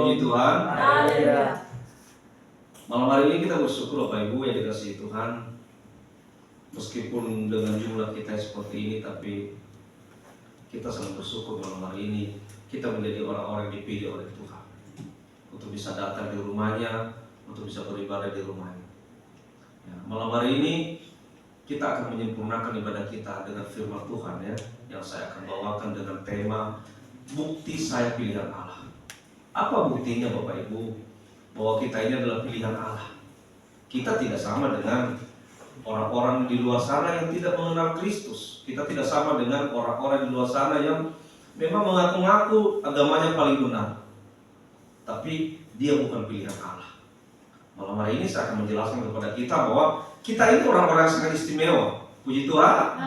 Puji Tuhan. Haleluya. Malam hari ini kita bersyukur Bapak Ibu yang dikasihi Tuhan. Meskipun dengan jumlah kita seperti ini, tapi kita sangat bersyukur malam hari ini kita menjadi orang-orang yang dipilih oleh Tuhan untuk bisa datang di rumahnya, untuk bisa beribadah di rumahnya. Ya, malam hari ini kita akan menyempurnakan ibadah kita dengan firman Tuhan ya, yang saya akan bawakan dengan tema bukti saya pilihan Allah. Apa buktinya Bapak Ibu bahwa kita ini adalah pilihan Allah? Kita tidak sama dengan orang-orang di luar sana yang tidak mengenal Kristus. Kita tidak sama dengan orang-orang di luar sana yang memang mengaku-ngaku agamanya paling benar, tapi dia bukan pilihan Allah. Malam hari ini saya akan menjelaskan kepada kita bahwa kita ini orang-orang yang sangat istimewa. Puji Tuhan.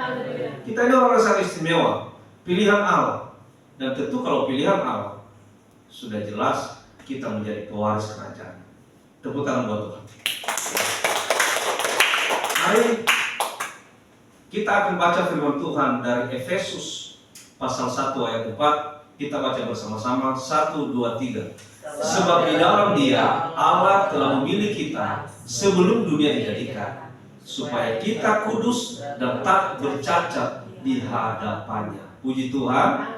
Kita ini orang yang sangat istimewa, pilihan Allah. Dan tentu kalau pilihan Allah, sudah jelas kita menjadi pewaris kerajaan. Tepuk tangan buat Tuhan. Mari kita akan baca firman Tuhan dari Efesus pasal 1 ayat 4. Kita baca bersama-sama 1, 2, 3. Sebab di dalam Dia Allah telah memilih kita sebelum dunia dijadikan, supaya kita kudus dan tak bercacat di hadapannya. Puji Tuhan.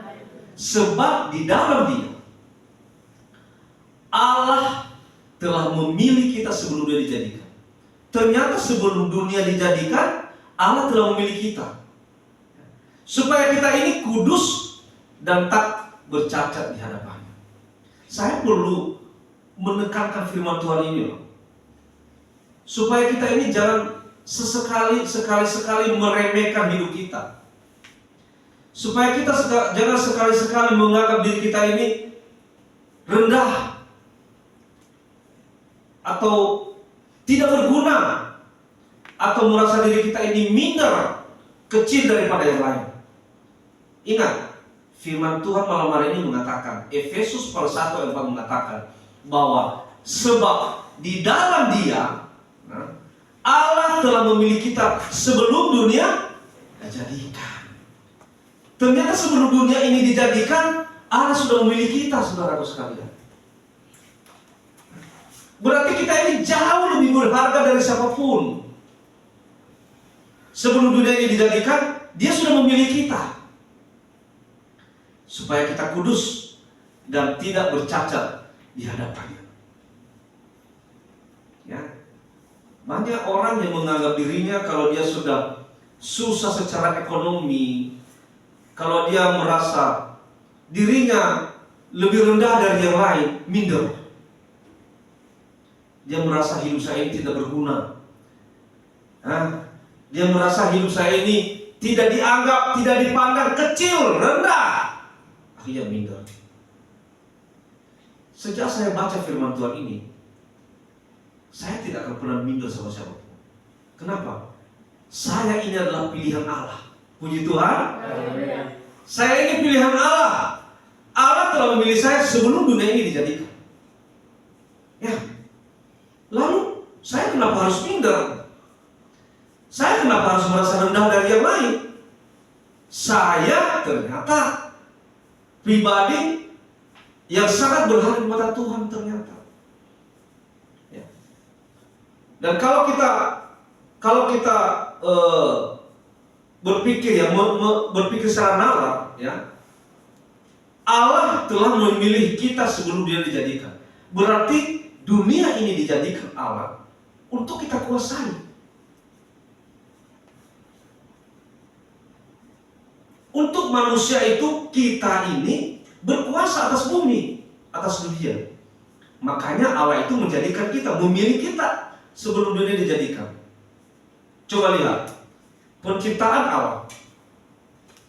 Sebab di dalam Dia Allah telah memilih kita sebelum dunia dijadikan. Ternyata sebelum dunia dijadikan, Allah telah memilih kita supaya kita ini kudus dan tak bercacat di hadapannya. Saya perlu menekankan firman Tuhan ini loh, supaya kita ini jangan sekali-sekali meremehkan hidup kita. Supaya kita jangan sekali-sekali menganggap diri kita ini rendah atau tidak berguna, atau merasa diri kita ini minder, kecil daripada yang lain. Ingat, firman Tuhan malam hari ini mengatakan, Efesus pasal 1 ayat 4 mengatakan bahwa sebab di dalam Dia Allah telah memilih kita sebelum dunia dijadikan. Ternyata sebelum dunia ini dijadikan, Allah sudah memilih kita, saudaraku sekalian. Berarti kita ini jauh lebih berharga dari siapapun. Sebelum dunia ini dijadikan, Dia sudah memilih kita supaya kita kudus dan tidak bercacat di hadapannya. Ya. Banyak orang yang menganggap dirinya kalau dia sudah susah secara ekonomi, kalau dia merasa dirinya lebih rendah dari yang lain, minder. Dia merasa hidup saya ini tidak berguna. Dia merasa hidup saya ini tidak dianggap, tidak dipandang, kecil, rendah. Akhirnya minder. Sejak saya baca firman Tuhan ini, saya tidak akan pernah minder sama siapapun. Kenapa? Saya ini adalah pilihan Allah. Puji Tuhan. Saya ini pilihan Allah. Allah telah memilih saya sebelum dunia ini dijadikan. Ya. Lalu saya kenapa harus minder? Saya kenapa harus merasa rendah dari yang lain? Saya ternyata pribadi yang sangat berharga kepada Tuhan ternyata. Ya. Dan kalau kita berpikir berpikir secara nalar, ya, Allah telah memilih kita sebelum Dia dijadikan. Berarti dunia ini dijadikan Allah untuk kita kuasai. Untuk manusia itu kita ini berkuasa atas bumi, atas dunia. Makanya Allah itu menjadikan kita, memilih kita sebelum dunia dijadikan. Coba lihat penciptaan Allah.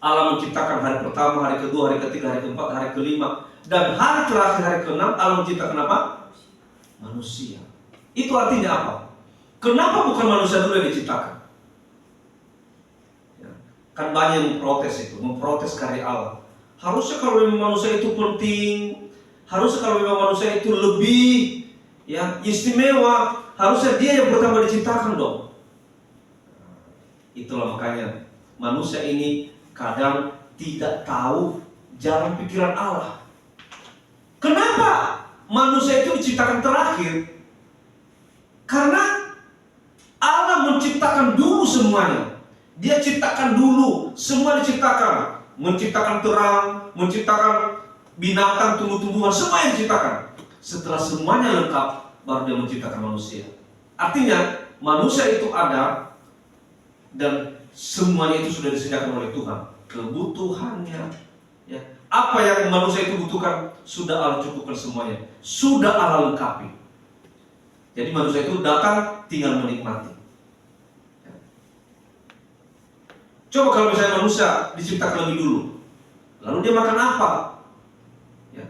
Allah menciptakan hari pertama, hari kedua, hari ketiga, hari keempat, hari kelima, dan hari terakhir, hari keenam. Allah menciptakan apa? Manusia. Itu artinya apa? Kenapa bukan manusia dulu yang diciptakan? Ya. Kan banyak yang memprotes karya Allah. Harusnya kalau memang manusia itu penting, harusnya kalau memang manusia itu lebih istimewa, harusnya dia yang pertama diciptakan dong. Itulah makanya manusia ini kadang tidak tahu jalan pikiran Allah. Kenapa manusia itu diciptakan terakhir? Karena Allah menciptakan dulu semuanya. Dia ciptakan dulu, semua diciptakan. Menciptakan terang, menciptakan binatang, tumbuh-tumbuhan, semua yang diciptakan. Setelah semuanya lengkap, baru dia menciptakan manusia. Artinya, manusia itu ada dan semuanya itu sudah disediakan oleh Tuhan. Kebutuhannya, ya, apa yang manusia itu butuhkan, sudah Allah cukupkan semuanya. Sudah Allah lengkapi. Jadi manusia itu datang tinggal menikmati. Coba kalau misalnya manusia diciptakan lebih dulu, lalu dia makan apa? Ya.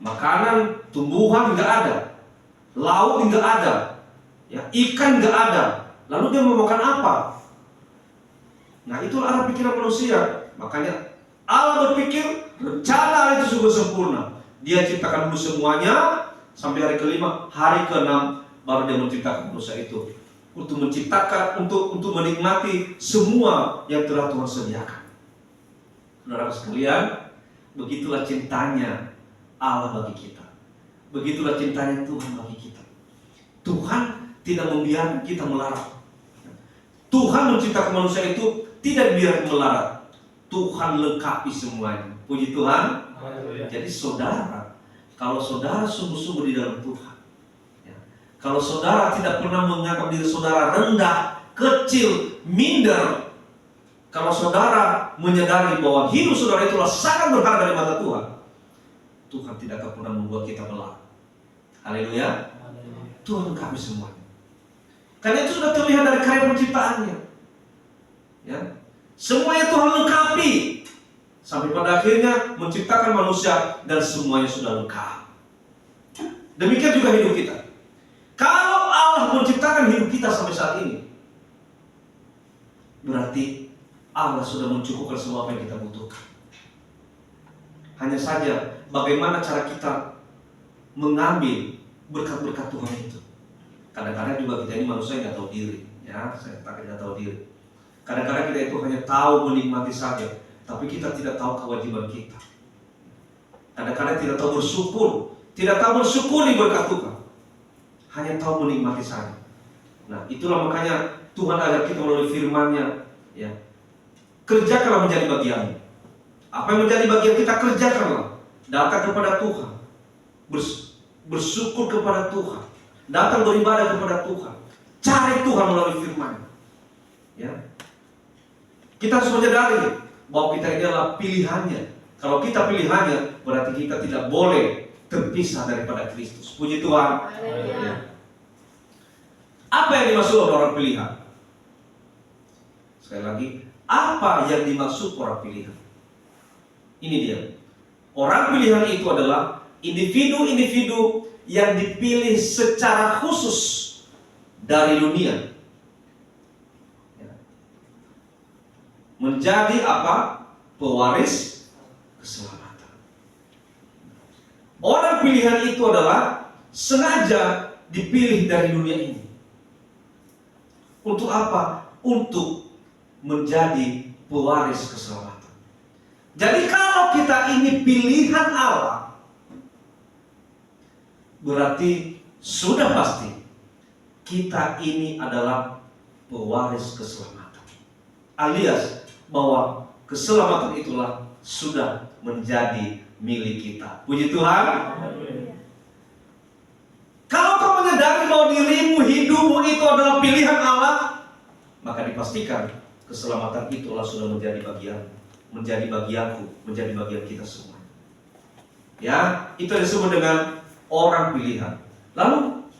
Makanan, tumbuhan nggak ada, laut nggak ada, ya, ikan nggak ada. Lalu dia mau makan apa? Nah, itulah arah pikiran manusia. Makanya Allah berpikir rencana itu sungguh sempurna. Dia ciptakan dulu semuanya sampai hari kelima, hari keenam baru dia menciptakan manusia itu. Untuk menciptakan, untuk menikmati semua yang telah Tuhan sediakan. Saudara sekalian, begitulah cintanya Allah bagi kita. Begitulah cintanya Tuhan bagi kita. Tuhan tidak membiarkan kita melarat. Tuhan menciptakan manusia itu tidak biarkan melarat. Tuhan lengkapi semuanya. Puji Tuhan. Jadi saudara, kalau saudara sungguh-sungguh di dalam Tuhan, kalau saudara tidak pernah menganggap diri saudara rendah, kecil, minder, kalau saudara menyadari bahwa hidup saudara itulah sangat berharga di mata Tuhan, Tuhan tidak akan pernah membuat kita melarat. Haleluya. Tuhan lengkapi semuanya. Karena itu sudah terlihat dari karya penciptaannya. Ya. Semuanya Tuhan lengkapi. Sampai pada akhirnya menciptakan manusia dan semuanya sudah lengkap. Demikian juga hidup kita. Kalau Allah menciptakan hidup kita sampai saat ini, berarti Allah sudah mencukupkan semua apa yang kita butuhkan. Hanya saja bagaimana cara kita mengambil berkat-berkat Tuhan itu. Kadang-kadang juga kita ini manusia nggak tahu diri, ya, saya tidak tahu diri. Kadang-kadang kita itu hanya tahu menikmati saja, tapi kita tidak tahu kewajiban kita. Kadang-kadang tidak tahu bersyukur, tidak tahu bersyukuri berkat Tuhan. Hanya tahu menikmati saja. Nah, itulah makanya Tuhan ajar kita melalui firman-Nya, ya. Kerjakanlah menjadi bagianmu. Apa yang menjadi bagian kita, kerjakanlah. Datang kepada Tuhan. Bersyukur kepada Tuhan. Datang beribadah kepada Tuhan. Cari Tuhan melalui firman. Ya. Kita harus menyadari bahwa kita ini adalah pilihannya. Kalau kita pilihannya, berarti kita tidak boleh terpisah daripada Kristus. Puji Tuhan. Ya. Apa yang dimaksud orang pilihan? Sekali lagi, apa yang dimaksud orang pilihan? Ini dia. Orang pilihan itu adalah individu-individu yang dipilih secara khusus dari dunia. Menjadi apa? Pewaris keselamatan. Orang pilihan itu adalah sengaja dipilih dari dunia ini. Untuk apa? Untuk menjadi pewaris keselamatan. Jadi kalau kita ini pilihan Allah, berarti sudah pasti kita ini adalah pewaris keselamatan. Alias bahwa keselamatan itulah sudah menjadi milik kita. Puji Tuhan. Kalau kau menyadari bahwa dirimu, hidupmu itu adalah pilihan Allah, maka dipastikan keselamatan itulah sudah menjadi bagian, menjadi bagianku, menjadi bagian kita semua. Ya, itu disebut dengan orang pilihan. Lalu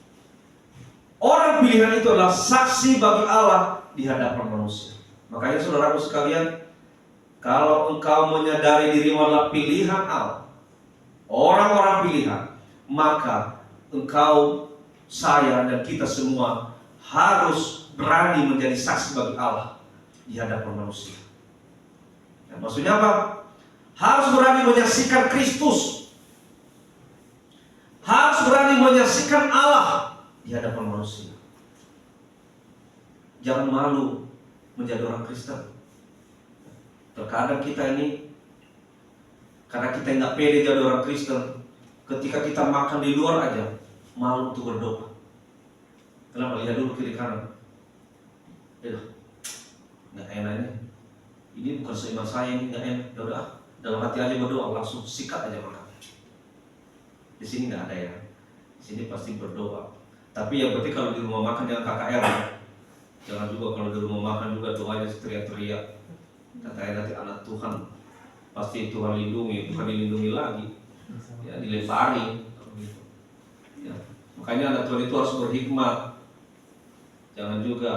orang pilihan itu adalah saksi bagi Allah di hadapan manusia. Makanya saudaraku sekalian, kalau engkau menyadari dirimu adalah pilihan Allah, orang-orang pilihan, maka engkau, saya, dan kita semua harus berani menjadi saksi bagi Allah di hadapan manusia. Ya, maksudnya apa? Harus berani menyaksikan Kristus, harus berani menyaksikan Allah di hadapan manusia. Jangan malu menjadi orang Kristen. Terkadang kita ini, karena kita nggak pede jadi orang Kristen, Ketika kita makan di luar aja, malu untuk berdoa. Kenapa? Lihat dulu kiri kanan. Nggak enak ini. Ini bukan seiman saya, ini nggak enak. Ya udah, dalam hati aja berdoa, langsung sikat aja makan. Di sini nggak ada ya. Di sini pasti berdoa. Tapi yang penting kalau di rumah makan jangan KKR ya. Jangan juga kalau di rumah makan juga doanya teriak-teriak. Katanya nanti anak Tuhan pasti Tuhan lindungi, bukan dilindungi lagi. Ya dilempari. Ya. Makanya anak Tuhan itu harus berhikmat. Jangan juga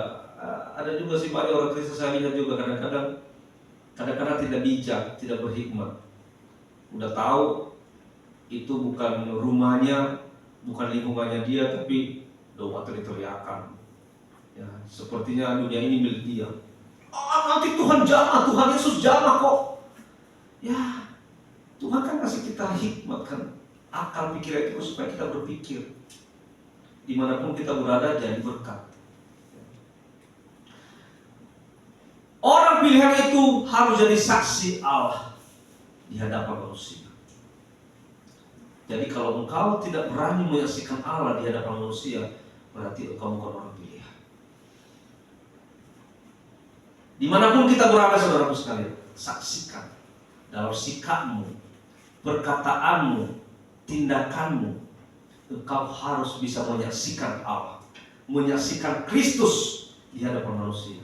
ada juga sih banyak orang Kristen saya lihat juga kadang-kadang tidak bijak, tidak berhikmat. Udah tahu itu bukan rumahnya, bukan lingkungannya dia, tapi doa teriak-teriakan. Ya, sepertinya dunia ini milik dia. Nanti Tuhan jamah, Tuhan Yesus jamah kok. Ya, Tuhan kan kasih kita hikmat kan, akal pikiran itu supaya kita berpikir. Dimanapun kita berada jadi berkat. Orang pilihan itu harus jadi saksi Allah di hadapan manusia. Jadi kalau engkau tidak berani menyaksikan Allah di hadapan manusia, berarti engkau bukan orang pilihan. Dimanapun kita berada, saudaraku sekalian, saksikan dalam sikapmu, perkataanmu, tindakanmu, engkau harus bisa menyaksikan Allah, menyaksikan Kristus di hadapan manusia.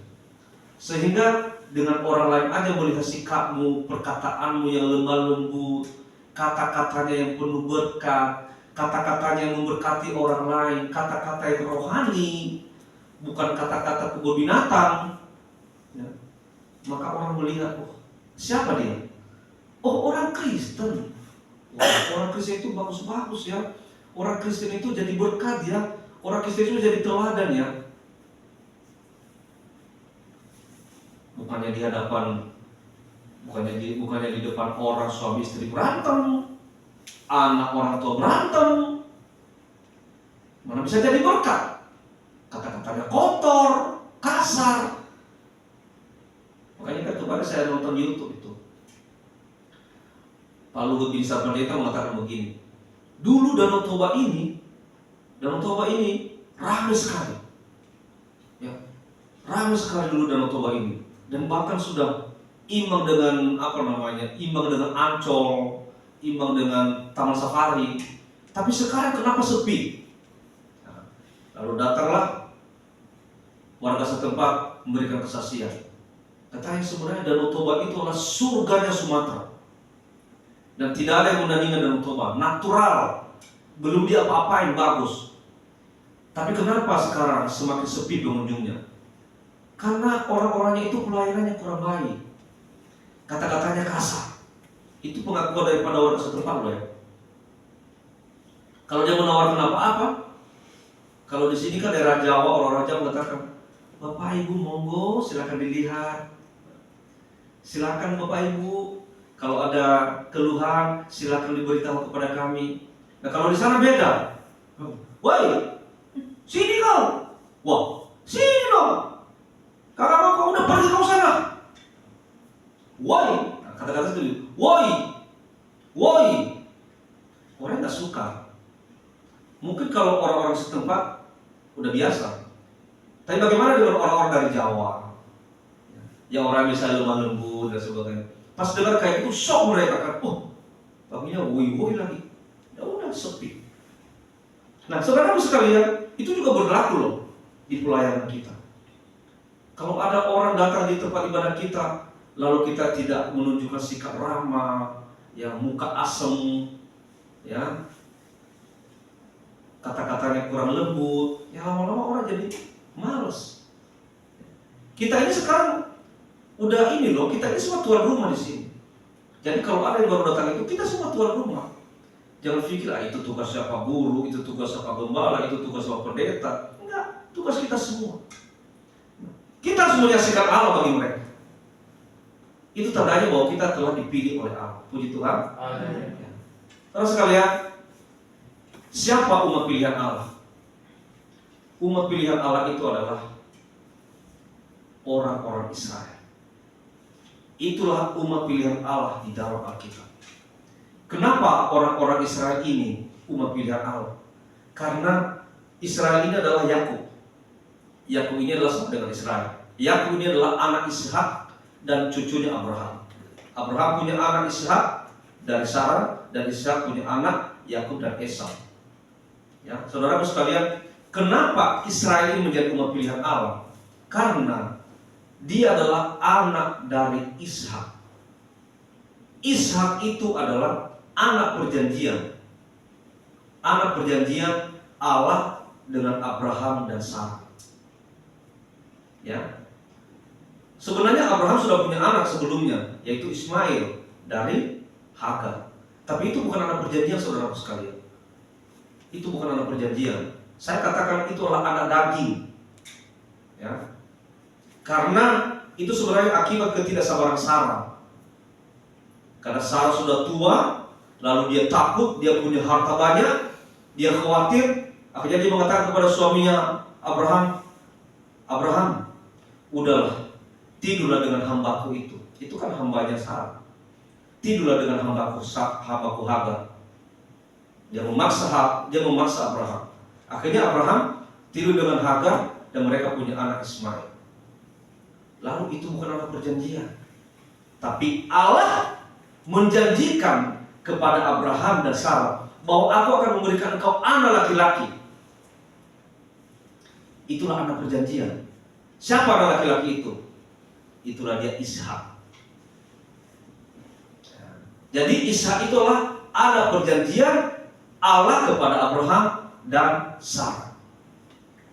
Sehingga dengan orang lain aja melihat sikapmu, perkataanmu yang lemah lembut, kata-katanya yang penuh berkat, kata-katanya yang memberkati orang lain, kata-kata yang rohani, bukan kata-kata kebun binatang. Ya. Maka orang melihat, oh siapa dia? Oh orang Kristen. Orang Kristen itu bagus-bagus ya. Orang Kristen itu jadi berkat ya. Orang Kristen itu jadi teladan ya. Bukannya di hadapan, bukannya di depan orang suami istri berantem, anak orang tua berantem, mana bisa jadi berkat? Kata-katanya kotor, kasar. Makanya kan kemarin saya nonton YouTube itu, Pak Luhut Binsar Pandita mengatakan begini, dulu Danau Toba ini ramai sekali, ya, ramai sekali dulu Danau Toba ini. Dan bahkan sudah imbang dengan imbang dengan Ancol, imbang dengan Taman Safari. Tapi sekarang kenapa sepi? Nah, lalu datanglah warga setempat memberikan kesaksian. Katanya sebenarnya Danau Toba itu adalah surganya Sumatera. Dan tidak ada yang menandingi Danau Toba, natural, belum diapa-apain, bagus. Tapi kenapa sekarang semakin sepi pengunjungnya? Karena orang-orangnya itu pelayanannya kurang baik, kata-katanya kasar. Itu pengakuan daripada warga setempat loh ya. Kalau dia menawarkan apa-apa, kalau di sini kan daerah Jawa, orang Jawa mengatakan, Bapak Ibu monggo silakan dilihat, silakan Bapak Ibu, kalau ada keluhan silakan diberitahu kepada kami. Nah kalau di sana beda, woi sini kau, wah sini dong. Kalau kau udah pergi kau sana, woi, nah, kata-kata itu, woi, orang nggak suka. Mungkin kalau orang-orang setempat udah biasa. Tapi bagaimana dengan orang-orang dari Jawa, yang orang misalnya lemah lembut dan sebagainya. Pas dengar kayak itu, shock mereka kan, paginya woi lagi, ya udah sepi. Nah, saudara sekalian, itu juga berlaku loh di pelayanan kita. Kalau ada orang datang di tempat ibadah kita, lalu kita tidak menunjukkan sikap ramah, yang muka asem, ya, kata-katanya kurang lembut, ya lama-lama orang jadi males. Kita ini sekarang udah ini loh, kita ini semua tuan rumah di sini. Jadi kalau ada yang baru datang itu, kita semua tuan rumah. Jangan pikir itu tugas siapa guru, itu tugas siapa gembala, itu tugas siapa pendeta. Enggak, tugas kita semua. Kita harus menyaksikan Allah bagi mereka. Itu tandanya bahwa kita telah dipilih oleh Allah. Puji Tuhan. Amin. Terus sekalian, siapa umat pilihan Allah? Umat pilihan Allah itu adalah orang-orang Israel. Itulah umat pilihan Allah di dalam Alkitab. Kenapa orang-orang Israel ini umat pilihan Allah? Karena Israel ini adalah Yakub. Yakub ini adalah sama dengan Israel. Yakub ini adalah anak Ishak dan cucunya Abraham. Abraham punya anak Ishak dari Sarah, dan Ishak punya anak Yakub dan Esau. Ya, saudara sekalian, kenapa Israel ini menjadi umat pilihan Allah? Karena dia adalah anak dari Ishak. Ishak itu adalah anak perjanjian. Anak perjanjian Allah dengan Abraham dan Sarah. Ya. Sebenarnya Abraham sudah punya anak sebelumnya, yaitu Ismail dari Hagar. Tapi itu bukan anak perjanjian, saudara sekalian. Itu bukan anak perjanjian. Saya katakan itu adalah anak daging. Ya. Karena itu sebenarnya akibat ketidaksabaran Sarah. Karena Sarah sudah tua, lalu dia takut, dia punya harta banyak, dia khawatir. Akhirnya dia mengatakan kepada suaminya Abraham, Abraham, udahlah, tidurlah dengan hambaku itu. Itu kan hambanya Sarah. Tidurlah dengan hambaku Hagar. Dia memaksa Abraham. Akhirnya Abraham tidur dengan Hagar dan mereka punya anak Ismail. Lalu itu bukan anak perjanjian. Tapi Allah menjanjikan kepada Abraham dan Sarah bahwa aku akan memberikan engkau anak laki-laki. Itulah anak perjanjian. Siapa anak laki-laki itu? Itulah dia Ishak. Jadi Ishak itulah anak perjanjian Allah kepada Abraham dan Sarah.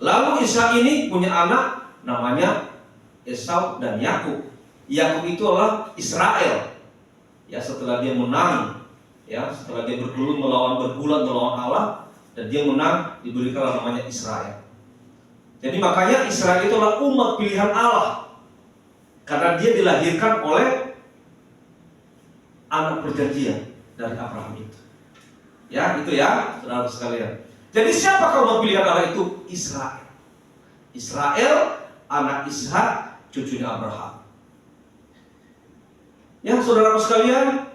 Lalu Ishak ini punya anak namanya Esau dan Yakub. Yakub itu adalah Israel. Ya, setelah dia menang, ya, setelah dia bergulat melawan Allah dan dia menang, diberikan namanya Israel. Jadi makanya Israel itu adalah umat pilihan Allah. Karena dia dilahirkan oleh anak perjanjian dari Abraham itu. Ya, itu ya, saudara sekalian. Jadi siapa umat pilihan Allah itu? Israel. Israel, anak Ishak, cucunya Abraham. Ya, saudara sekalian,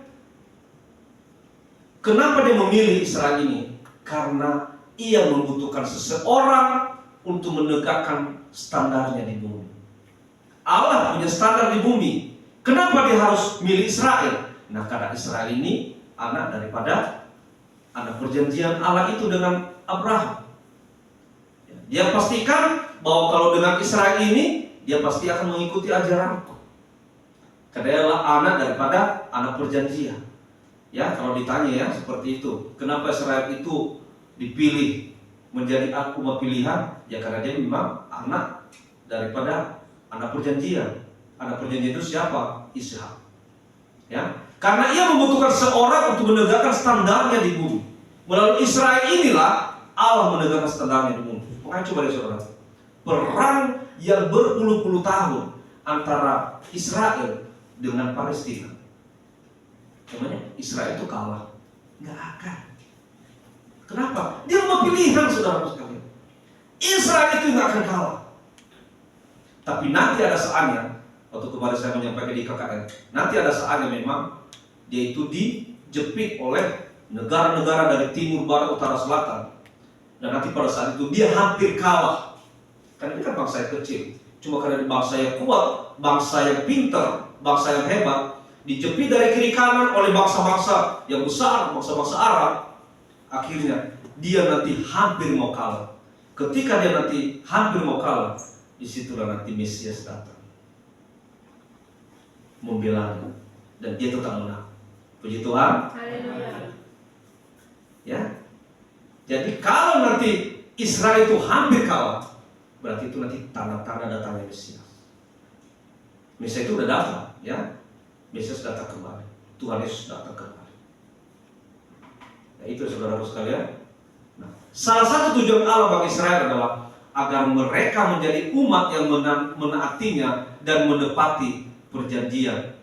kenapa dia memilih Israel ini? Karena ia membutuhkan seseorang untuk menegakkan standarnya di bumi. Allah punya standar di bumi. Kenapa dia harus milih Israel? Nah, karena Israel ini anak daripada anak perjanjian Allah itu dengan Abraham. Dia pastikan bahwa kalau dengan Israel ini dia pasti akan mengikuti ajaranku. Karena dia adalah anak daripada anak perjanjian. Ya, kalau ditanya ya seperti itu, kenapa Israel itu dipilih menjadi umat pilihan? Ya karena dia memang anak daripada anak perjanjian. Anak perjanjian itu siapa? Ishak. Ya, karena ia membutuhkan seorang untuk menegakkan standarnya di bumi. Melalui Israel inilah Allah menegakkan standarnya di bumi. Makanya coba lihat saudara, perang yang berpuluh-puluh tahun antara Israel dengan Palestina. Namanya Israel itu kalah, nggak akan. Kenapa? Dia mau pilihan, saudara sekalian. Israel itu nggak akan kalah. Tapi nanti ada saatnya, waktu kemarin saya menyampaikan di KKN, nanti ada saatnya memang dia itu dijepit oleh negara-negara dari timur, barat, utara, selatan. Dan nanti pada saat itu dia hampir kalah. Karena ini kan bangsa yang kecil. Cuma karena bangsa yang kuat, bangsa yang pintar, bangsa yang hebat, dijepit dari kiri kanan oleh bangsa-bangsa yang besar, bangsa-bangsa Arab. Akhirnya dia nanti hampir mau kalah. Ketika dia nanti hampir mau kalah, disitulah nanti Mesias datang, membelanya, dan dia tetap menang. Puji Tuhan. Haleluya. Ya. Jadi kalau nanti Israel itu hampir kalah, berarti itu nanti tanda-tanda datangnya Mesias. Mesias itu udah datang, ya. Mesias datang kembali. Tuhan Yesus datang kembali. Nah, itu saudara sekalian. Nah, salah satu tujuan Allah bagi Israel adalah agar mereka menjadi umat yang menaatinya dan menepati perjanjian.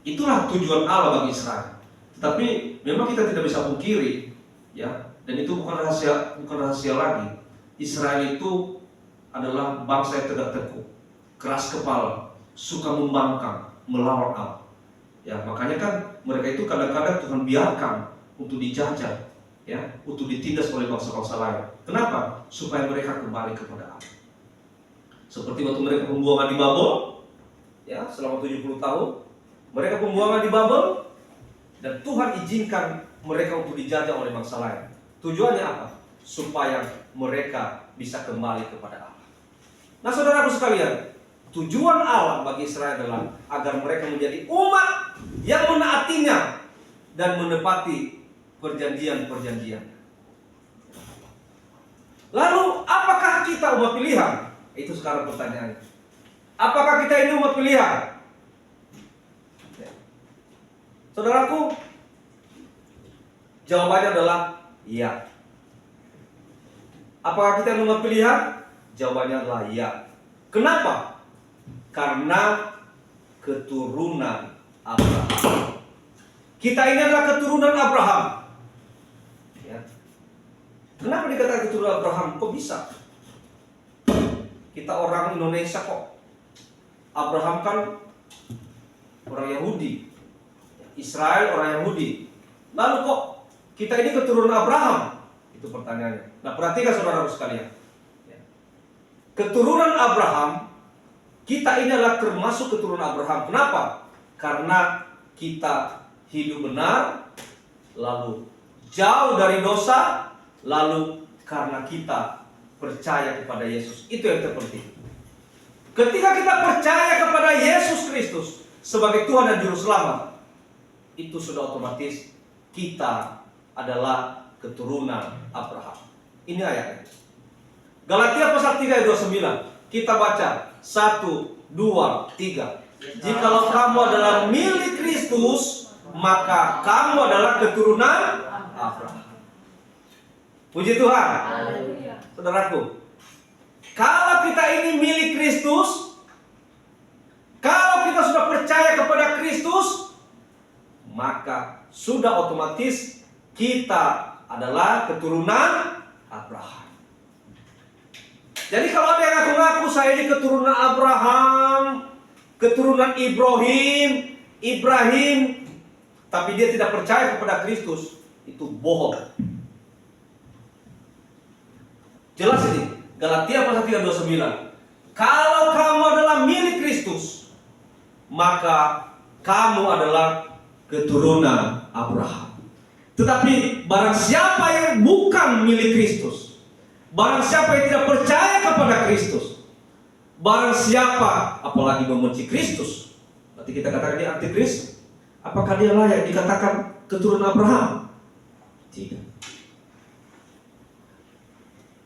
Itulah tujuan Allah bagi Israel. Tetapi memang kita tidak bisa pungkiri, ya, dan itu bukan rahasia lagi. Israel itu adalah bangsa yang tegak tengkuk, keras kepala, suka membangkang, melawan Allah. Ya, makanya kan mereka itu kadang-kadang Tuhan biarkan untuk dijajah, ya, untuk ditindas oleh bangsa-bangsa lain. Kenapa? Supaya mereka kembali kepada Allah. Seperti waktu mereka pembuangan di Babel, ya, selama 70 tahun, mereka pembuangan di Babel, dan Tuhan izinkan mereka untuk dijajah oleh bangsa lain. Tujuannya apa? Supaya mereka bisa kembali kepada Allah. Nah, saudaraku sekalian, tujuan Allah bagi Israel adalah agar mereka menjadi umat yang menaatinya dan menepati perjanjian-perjanjian. Lalu, apakah kita umat pilihan? Itu sekarang pertanyaannya. Apakah kita ini umat pilihan? Ya. Saudaraku, jawabannya adalah iya. Apakah kita umat pilihan? Jawabannya adalah iya. Kenapa? Karena keturunan Abraham. Kita ini adalah keturunan Abraham. Ya. Kenapa dikatakan keturunan Abraham? Kok bisa? Kita orang Indonesia kok. Abraham kan orang Yahudi, Israel orang Yahudi. Lalu kok kita ini keturunan Abraham? Itu pertanyaannya. Nah, perhatikan saudara sekalian. Keturunan Abraham, kita ini adalah termasuk keturunan Abraham. Kenapa? Karena kita hidup benar, lalu jauh dari dosa, lalu karena kita percaya kepada Yesus. Itu yang terpenting. Ketika kita percaya kepada Yesus Kristus sebagai Tuhan dan Juru Selamat, itu sudah otomatis kita adalah keturunan Abraham. Ini ayatnya. Galatia pasal 3 ayat 29. Kita baca 1, 2, 3. Jikalau kamu adalah milik Kristus, maka kamu adalah keturunan Abraham. Puji Tuhan. Saudaraku, kalau kita ini milik Kristus, kalau kita sudah percaya kepada Kristus, maka sudah otomatis kita adalah keturunan Abraham. Jadi kalau ada yang ngaku-ngaku saya ini keturunan Abraham, keturunan Ibrahim, tapi dia tidak percaya kepada Kristus, itu bohong. Jelas ini, Galatia pasal 3:29. Kalau kamu adalah milik Kristus, maka kamu adalah keturunan Abraham. Tetapi barang siapa yang bukan milik Kristus, barang siapa yang tidak percaya kepada Kristus, barang siapa apalagi membenci Kristus, berarti kita katakan dia antikristus. Apakah dia layak dikatakan keturunan Abraham? Tidak.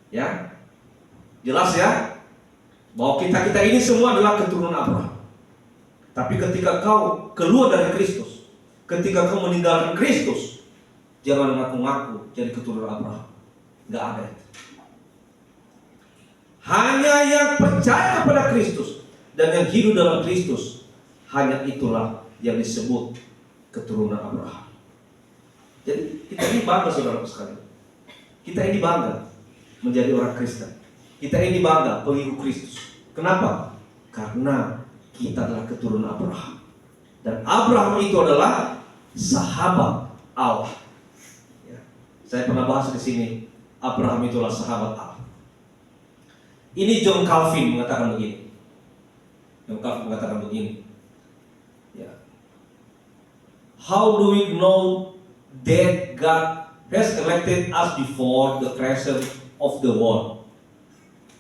Ya, jelas ya, bahwa kita ini semua adalah keturunan Abraham. Tapi ketika kau keluar dari Kristus, ketika kau meninggalkan Kristus, jangan mengaku-ngaku jadi keturunan Abraham. Nggak ada itu. Hanya yang percaya kepada Kristus dan yang hidup dalam Kristus, hanya itulah yang disebut keturunan Abraham. Jadi kita ini bangga saudara sekalian. Kita ini bangga menjadi orang Kristen. Kita ini bangga pengikut Kristus. Kenapa? Karena kita adalah keturunan Abraham. Dan Abraham itu adalah sahabat Allah. Ya. Saya pernah bahas di sini. Abraham itulah sahabat Allah. Ini John Calvin mengatakan begini. John Calvin mengatakan begini. Ya. How do we know that God has elected us before the creation of the world?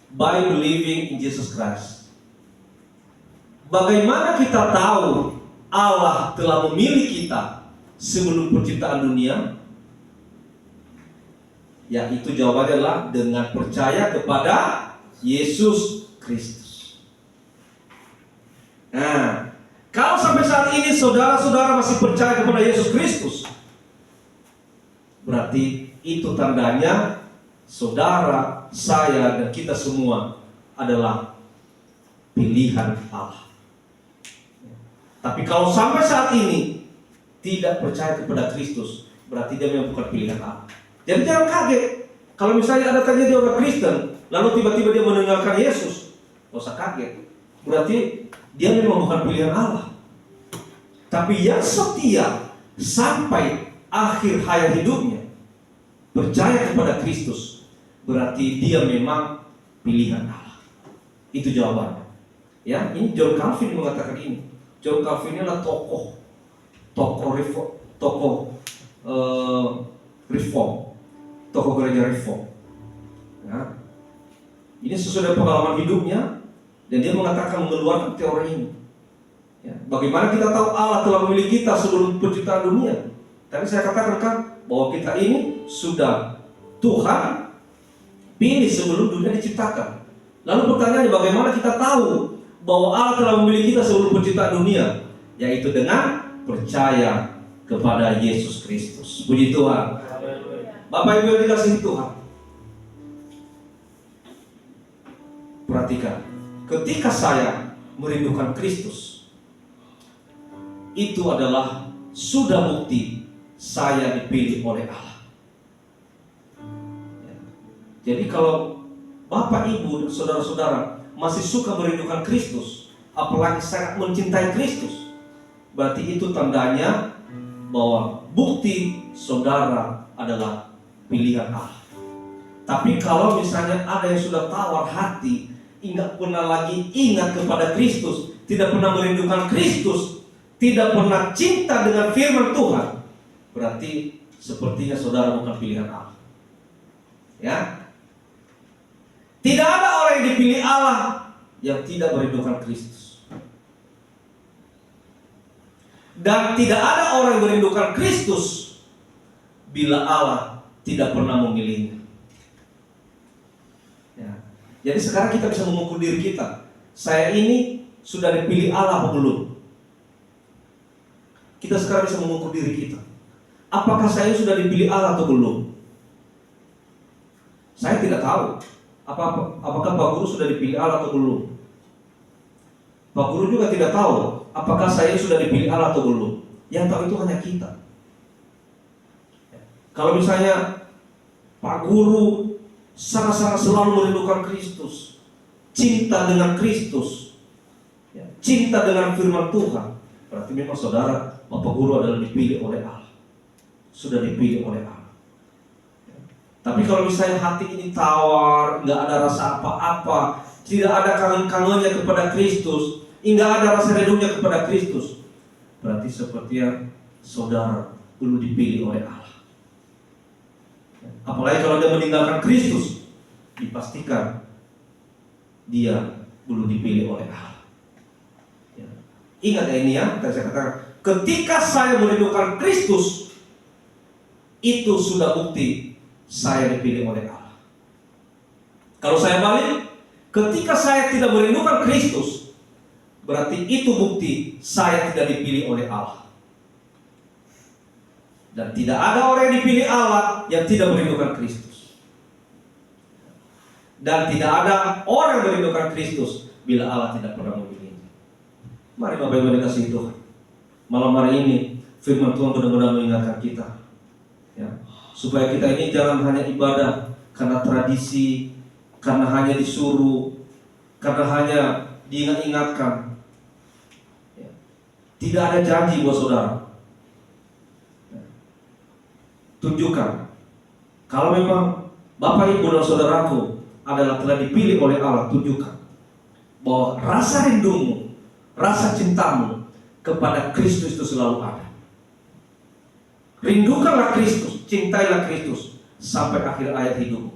By believing in Jesus Christ. Bagaimana kita tahu Allah telah memilih kita sebelum penciptaan dunia? Ya, itu jawabannya adalah dengan percaya kepada Yesus Kristus. Nah, kalau sampai saat ini saudara-saudara masih percaya kepada Yesus Kristus, berarti itu tandanya saudara, saya, dan kita semua adalah pilihan Allah. Tapi kalau sampai saat ini tidak percaya kepada Kristus, berarti dia memang bukan pilihan Allah. Jadi jangan kaget kalau misalnya ada tanya dia orang Kristen, lalu tiba-tiba dia mendengarkan Yesus, gak usah kaget. Berarti dia memang bukan pilihan Allah. Tapi yang setia sampai akhir hayat hidupnya, percaya kepada Kristus, berarti dia memang pilihan Allah. Itu jawabannya. Ya, ini John Calvin mengatakan ini. John Calvin ini adalah tokoh reform, tokoh gereja reform. Ya. Ini sesuai dengan pengalaman hidupnya, dan dia mengatakan, mengeluarkan teori ini. Ya. Bagaimana kita tahu Allah telah memilih kita sebelum penciptaan dunia? Tadi saya katakan kan bahwa kita ini sudah Tuhan pilih sebelum dunia diciptakan. Lalu pertanyaannya, bagaimana kita tahu bahwa Allah telah memilih kita sebelum penciptaan dunia? Yaitu dengan percaya kepada Yesus Kristus. Puji Tuhan. Bapak Ibu yang dikasihi Tuhan, perhatikan, ketika saya merindukan Kristus, itu adalah sudah bukti saya dipilih oleh Allah. Jadi kalau Bapak Ibu, saudara-saudara masih suka merindukan Kristus, apalagi sangat mencintai Kristus, berarti itu tandanya bahwa bukti saudara adalah pilihan Allah. Tapi kalau misalnya ada yang sudah tawar hati, tidak pernah lagi ingat kepada Kristus, tidak pernah merindukan Kristus, tidak pernah cinta dengan firman Tuhan, berarti sepertinya saudara bukan pilihan Allah. Ya, tidak ada orang yang dipilih Allah yang tidak merindukan Kristus, dan tidak ada orang yang merindukan Kristus bila Allah tidak pernah memilihnya. Ya. Jadi sekarang kita bisa mengukur diri kita, saya ini sudah dipilih Allah atau belum? Kita sekarang bisa mengukur diri kita, apakah saya sudah dipilih Allah atau belum? Saya tidak tahu apakah Pak Guru sudah dipilih Allah atau belum. Pak Guru juga tidak tahu apakah saya sudah dipilih Allah atau belum. Yang tahu itu hanya kita. Kalau misalnya Pak Guru sangat-sangat selalu merindukan Kristus, cinta dengan Kristus, cinta dengan firman Tuhan, berarti memang saudara, Bapak Guru adalah dipilih oleh Allah, sudah dipilih oleh Allah. Tapi kalau misalnya hati ini tawar, nggak ada rasa apa-apa, tidak ada kangen-kangennya kepada Kristus, nggak ada rasa rindunya kepada Kristus, berarti sepertinya saudara belum dipilih oleh Allah. Apalagi kalau dia meninggalkan Kristus, dipastikan dia belum dipilih oleh Allah. Ya. Ingat ya ini ya, tadi saya katakan, ketika saya merindukan Kristus, itu sudah bukti saya dipilih oleh Allah. Kalau saya balik, ketika saya tidak merindukan Kristus, berarti itu bukti saya tidak dipilih oleh Allah. Dan tidak ada orang yang dipilih Allah yang tidak merindukan Kristus. Dan tidak ada orang yang merindukan Kristus bila Allah tidak pernah memilihnya. Mari Bapak Ibu dikasihi Tuhan, malam hari ini firman Tuhan benar-benar mengingatkan kita, ya, supaya kita ini jangan hanya ibadah karena tradisi, karena hanya disuruh, karena hanya diingat-ingatkan. Ya. Tidak ada janji buat saudara. Tunjukkan kalau memang Bapak Ibu dan saudaraku adalah telah dipilih oleh Allah, tunjukkan bahwa rasa rindumu, rasa cintamu kepada Kristus itu selalu ada. Rindukanlah Kristus, cintailah Kristus sampai akhir hayat hidupmu.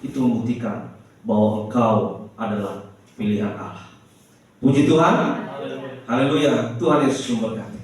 Itu membuktikan bahwa engkau adalah pilihan Allah. Puji Tuhan, haleluya. Tuhan Yesus memberkati.